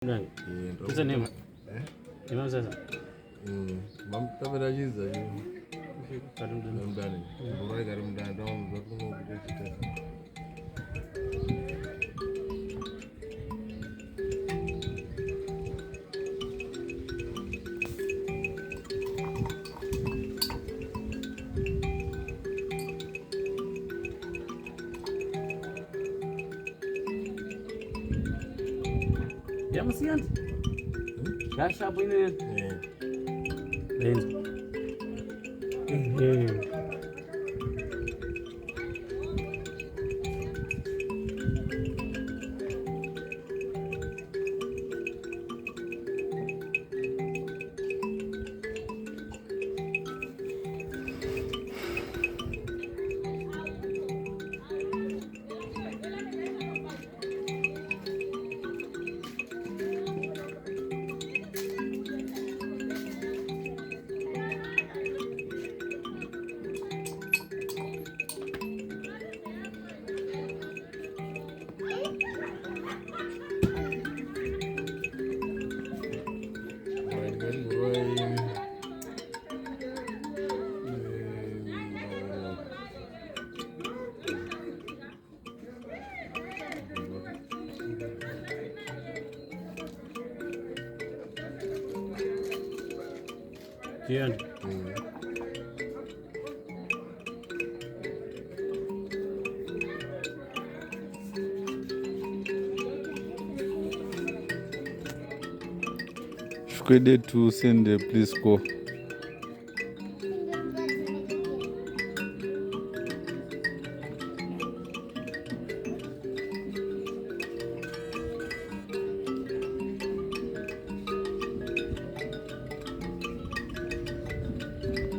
Sasa nini? Nini sasa? Kamera hizi karibu ndani. Bora karibu ndani ndio ndio kupita. Ya msianti. Kasha hapo ine. Ndio. Kian. Shukede to send the police call.